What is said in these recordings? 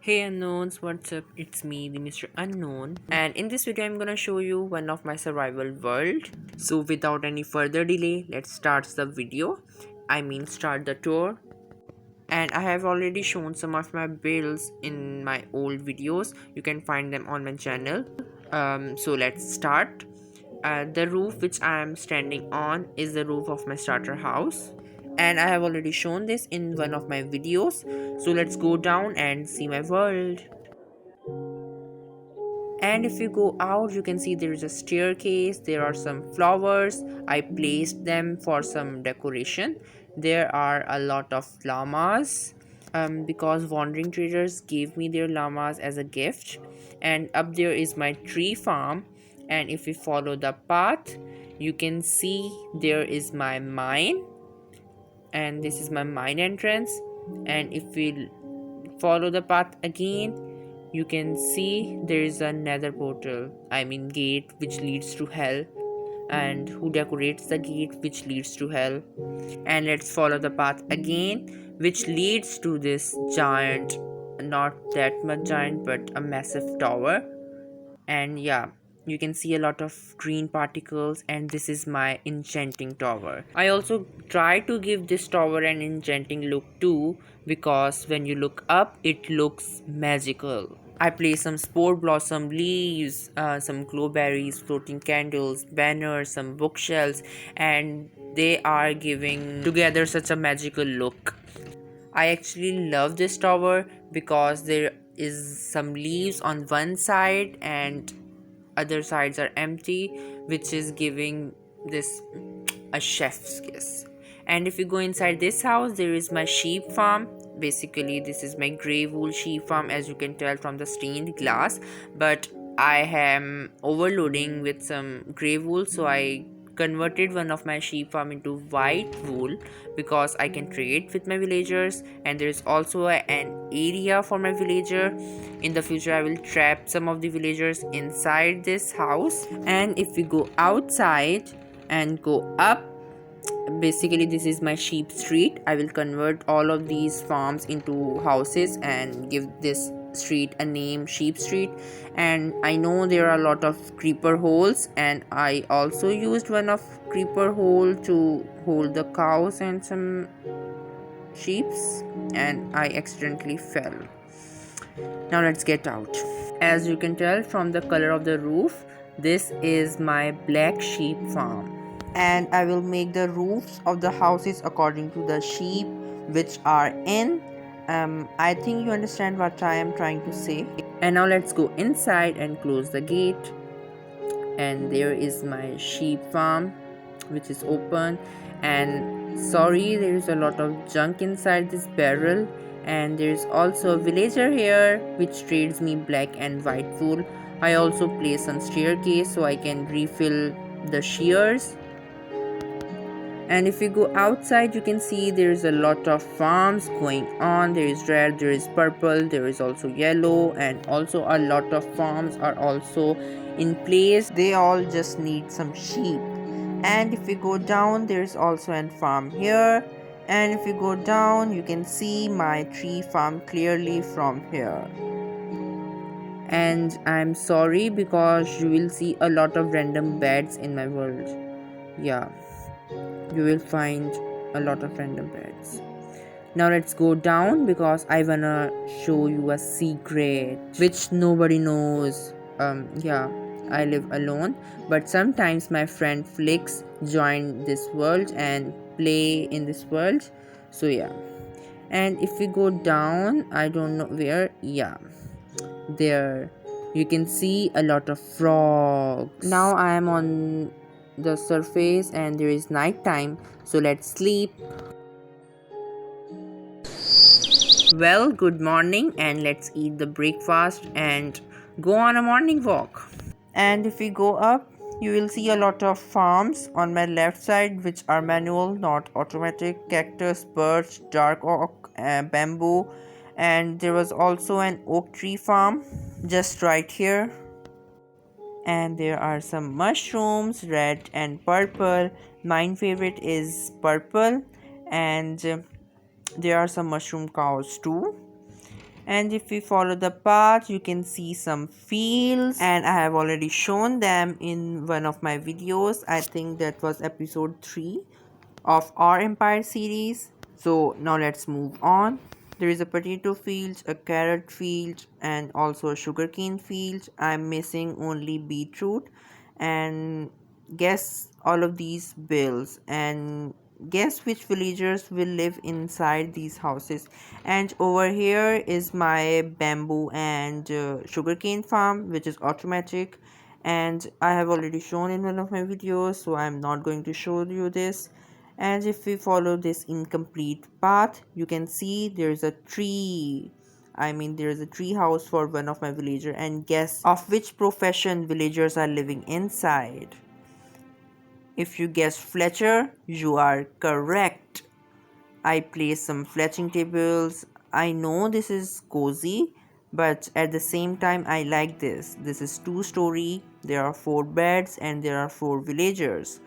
Hey unknowns, what's up? It's me, the Mr. Unknown, and in this video I'm gonna show you one of my survival world. So without any further delay, let's start the video. Start the tour. And I have already shown some of my builds in my old videos. You can find them on my channel. So let's start. The roof which I am standing on is the roof of my starter house, and I have already shown this in one of my videos. So let's go down and see my world. And if you go out, you can see there is a staircase, there are some flowers. I placed them for some decoration. There are a lot of llamas, because wandering traders gave me their llamas as a gift. And up there is my tree farm, and if you follow the path, you can see there is my mine, and this is my mine entrance. And if we follow the path again, you can see there is a nether portal, gate, which leads to hell. And who decorates the gate which leads to hell? And let's follow the path again, which leads to this giant, not that much giant, but a massive tower. And yeah, you can see a lot of green particles, and this is my enchanting tower. I also try to give this tower an enchanting look too, because when you look up it looks magical. I place some spore blossom leaves, some glowberries, floating candles, banners, some bookshelves, and they are giving together such a magical look. I actually love this tower because there is some leaves on one side and other sides are empty, which is giving this a chef's kiss. And if you go inside this house, there is my sheep farm. Basically, this is my grey wool sheep farm, as you can tell from the stained glass. But I am overloading with some grey wool, so I converted one of my sheep farm into white wool because I can trade with my villagers. And there is also an area for my villager. In the future I will trap some of the villagers inside this house. And if we go outside and go up, basically this is my sheep street. I will convert all of these farms into houses and give this street a name, sheep street. And I know there are a lot of creeper holes, and I also used one of creeper hole to hold the cows and some sheeps, and I accidentally fell. Now let's get out. As you can tell from the color of the roof, this is my black sheep farm. And I will make the roofs of the houses according to the sheep which are in. I think you understand what I am trying to say. And now let's go inside and close the gate. And there is my sheep farm, which is open. And sorry, there is a lot of junk inside this barrel. And there is also a villager here which trades me black and white wool. I also place some staircase so I can refill the shears. And if we go outside, you can see there is a lot of farms going on. There is red, there is purple, there is also yellow, and also a lot of farms are also in place. They all just need some sheep. And if we go down, there is also a farm here. And if you go down, you can see my tree farm clearly from here. And I'm sorry because you will see a lot of random beds in my world. Yeah, you will find a lot of random beds. Now let's go down because I wanna show you a secret which nobody knows. Yeah, I live alone, but sometimes my friend Flix join this world and play in this world. So yeah. And if we go down, I don't know where. Yeah, there you can see a lot of frogs. Now I am on the surface and there is night time, so let's sleep. Well, good morning, and let's eat the breakfast and go on a morning walk. And if we go up, you will see a lot of farms on my left side which are manual, not automatic. Cactus, birch, dark oak, bamboo, and there was also an oak tree farm just right here. And there are some mushrooms, red and purple. My favorite is purple. And there are some mushroom cows too. And if we follow the path, you can see some fields, and I have already shown them in one of my videos. I think that was episode 3 of our Empire series. So now let's move on. There is a potato field, a carrot field, and also a sugarcane field. I'm missing only beetroot. And guess all of these bills, and guess which villagers will live inside these houses. And over here is my bamboo and sugarcane farm, which is automatic, and I have already shown in one of my videos, so I'm not going to show you this. And if we follow this incomplete path, you can see there's a tree. I mean, there's a tree house for one of my villager, and guess of which profession villagers are living inside. If you guess Fletcher, you are correct. I place some fletching tables. I know this is cozy, but at the same time I like this. This is 2-story, there are 4 beds and there are 4 villagers.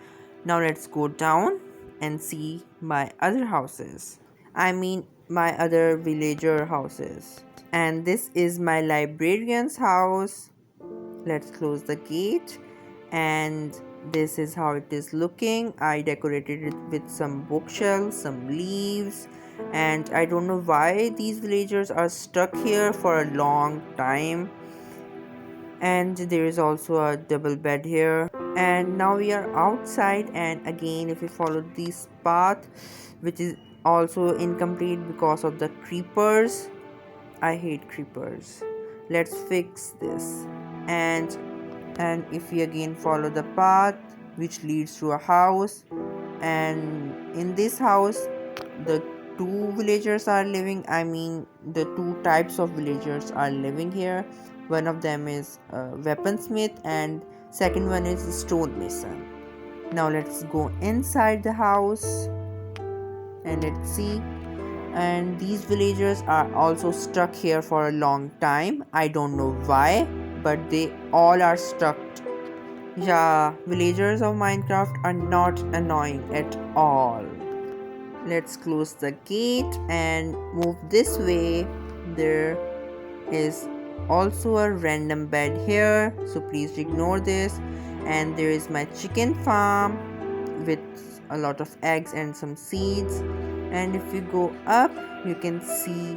Now let's go down and see my other houses. I mean my other villager houses. And this is my librarian's house. Let's close the gate, and this is how it is looking. I decorated it with some bookshelves, some leaves, and I don't know why these villagers are stuck here for a long time. And there is also a double bed here, and now we are outside. And again, if we follow this path, which is also incomplete because of the creepers, I hate creepers. Let's fix this. And if we again follow the path which leads to a house, and in this house the 2 villagers are living. I mean the 2 types of villagers are living here. One of them is a weaponsmith and second one is a stonemason. Now let's go inside the house and let's see. And these villagers are also stuck here for a long time. I don't know why, but they all are stuck. Yeah, villagers of Minecraft are not annoying at all. Let's close the gate and move this way. There is also a random bed here, so please ignore this. And there is my chicken farm with a lot of eggs and some seeds. And if you go up, you can see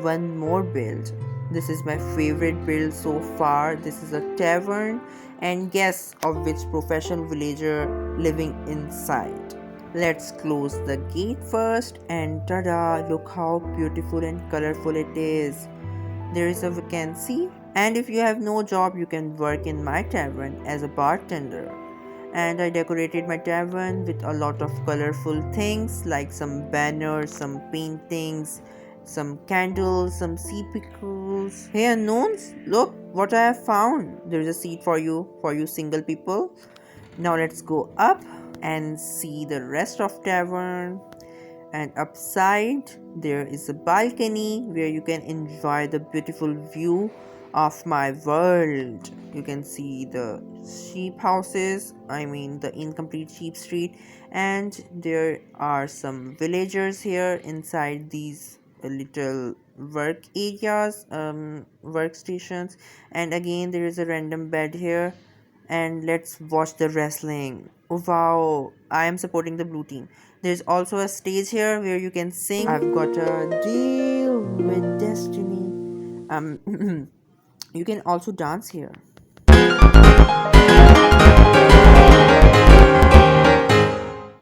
one more build. This is my favorite build so far. This is a tavern, and guess of which professional villager living inside. Let's close the gate first, and tada, look how beautiful and colorful it is. There is a vacancy, and if you have no job, you can work in my tavern as a bartender. And I decorated my tavern with a lot of colorful things like some banners, some paintings, some candles, some sea pickles. Hey unknowns, look what I have found. There is a seat for you single people. Now let's go up and see the rest of tavern. And upside there is a balcony where you can enjoy the beautiful view of my world. You can see the sheep houses, I mean the incomplete sheep street, and there are some villagers here inside these little work areas, workstations. And again there is a random bed here, and let's watch the wrestling. Oh wow, I am supporting the blue team. There's also a stage here where you can sing. I've got a deal with destiny. You can also dance here.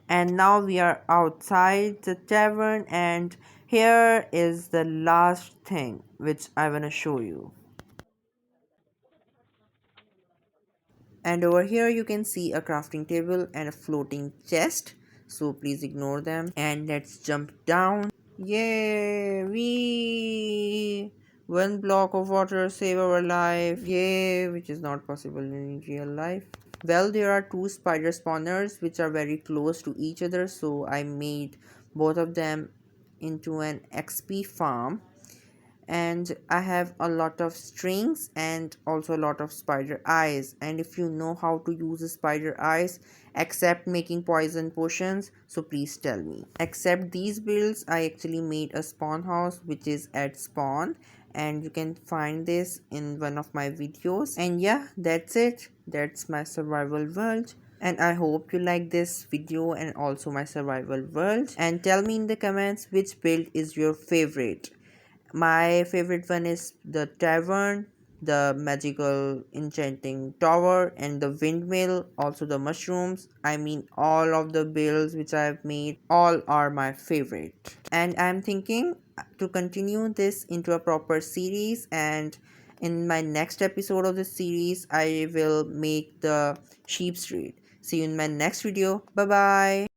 And now we are outside the tavern, and here is the last thing which I want to show you. And over here you can see a crafting table and a floating chest, so please ignore them. And let's jump down. Yay, we 1 block of water save our life. Yay, which is not possible in real life. Well, there are 2 spider spawners which are very close to each other, so I made both of them into an XP farm. And I have a lot of strings and also a lot of spider eyes. And if you know how to use the spider eyes except making poison potions, so please tell me. Except these builds, I actually made a spawn house which is at spawn, and you can find this in one of my videos. And yeah, that's it. That's my survival world. And I hope you like this video and also my survival world. And tell me in the comments which build is your favorite. My favorite one is the tavern, the magical enchanting tower, and the windmill, also the mushrooms. I mean, all of the builds which I have made, all are my favorite. And I'm thinking to continue this into a proper series, and in my next episode of the series, I will make the sheep street. See you in my next video. Bye bye.